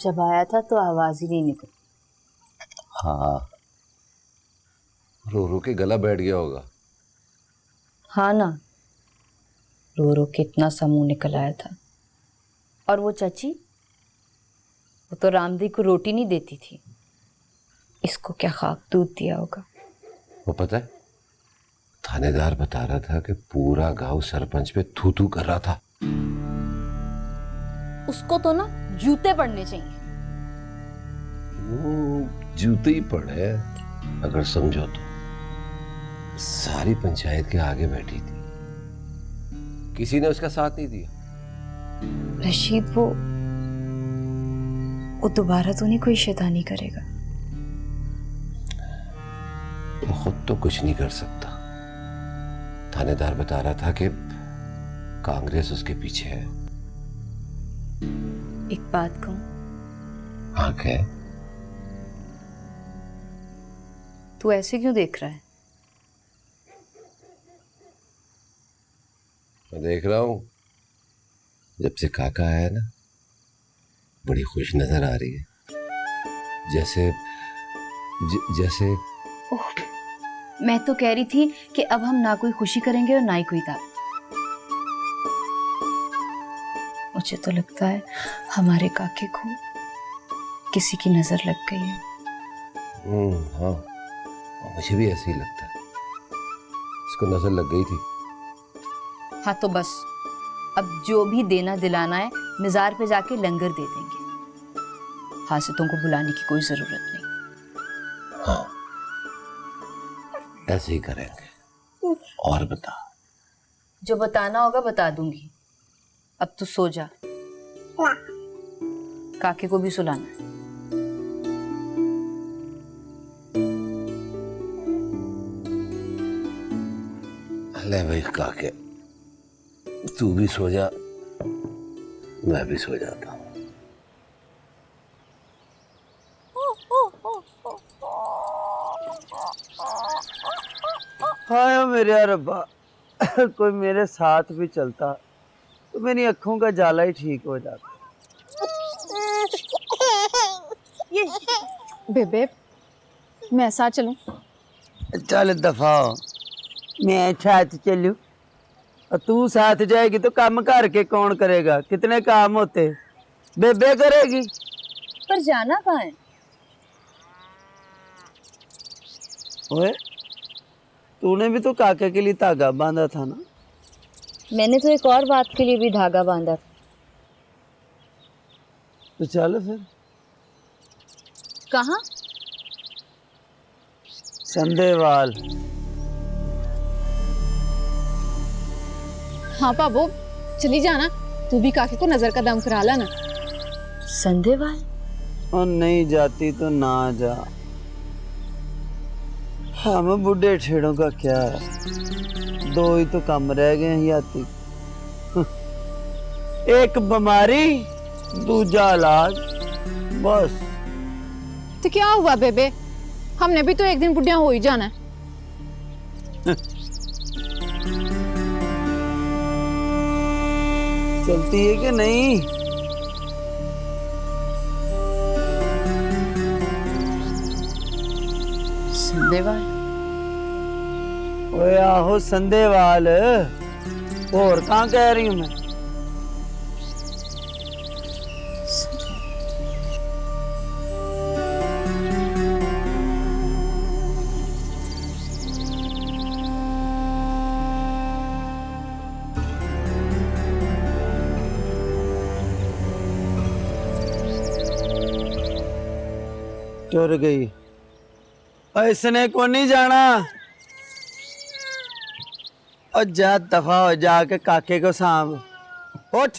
जब आया था तो आवाज ही नहीं निकली। हाँ, रो रो के गला बैठ गया होगा। हाँ ना, रो रो के इतना सा मुंह निकल आया था। और वो चाची, वो तो रामदी को रोटी नहीं देती थी, इसको क्या खाक दूध दिया होगा। वो पता है, थानेदार बता रहा था कि पूरा गांव सरपंच पे थू थू कर रहा था। उसको तो ना जूते पड़ने चाहिए। वो जूते ही पड़े अगर समझो तो। सारी पंचायत के आगे बैठी थी, किसी ने उसका साथ नहीं दिया। रशीद, वो दोबारा तो नहीं कोई शैतानी करेगा? वो खुद तो कुछ नहीं कर सकता। थानेदार बता रहा था कि कांग्रेस उसके पीछे है। एक बात कहूं? हाँ, क्या? तू ऐसे क्यों देख रहा है? मैं देख रहा हूं, जब से काका आया ना, बड़ी खुश नजर आ रही है। जैसे ओह, मैं तो कह रही थी कि अब हम ना कोई खुशी करेंगे और ना ही कोई दावा। मुझे तो लगता है हमारे काके को किसी की नजर लग गई है। हाँ, मुझे भी ऐसे ही लगता है, इसको नजर लग गई थी। हाँ तो बस, अब जो भी देना दिलाना है मिजार पे जाके लंगर दे देंगे। हासितों को बुलाने की कोई जरूरत नहीं। हाँ, ऐसे ही करेंगे। और बता। जो बताना होगा बता दूंगी। अब तू सो जा, काके को भी सुलाना है। ले भाई काके, तू भी सो जा, मैं भी सो जाता हूँ। हाय मेरे रब्बा, कोई मेरे साथ भी चलता तो मेरी अखों का जाला ही ठीक हो जाता। बेबे, मैं साथ चलूं? चल दफा हो, मैं साथ चलूं और तू साथ जाएगी तो काम करके कौन करेगा? कितने काम होते, बेबे करेगी। पर जाना कहाँ है? ओए, तूने भी तो काके के लिए धागा बांधा था ना? मैंने तो एक और बात के लिए भी धागा बांधा था। तो चल फिर। कहाँ? संदेवाल। हाँ पाबो, चली जाना। तू भी काके को नजर का दम करा लाना। संदेवाल? और नहीं जाती तो ना जा, हम बुढ़े ठेड़ों का क्या है, दो ही तो काम रह गए हैं याती। एक बीमारी, दूजा इलाज, बस। तो क्या हुआ बेबे, हमने भी तो एक दिन बुढ़िया हो ही जाना है। चलती है कि नहीं? संदेवाल? ओए आहो संदेवाल, और कहाँ कह रही हूँ मैं? टुर गई। इसने को नहीं जाना। और जा दफा हो, जाके काके को सांभ। उठ।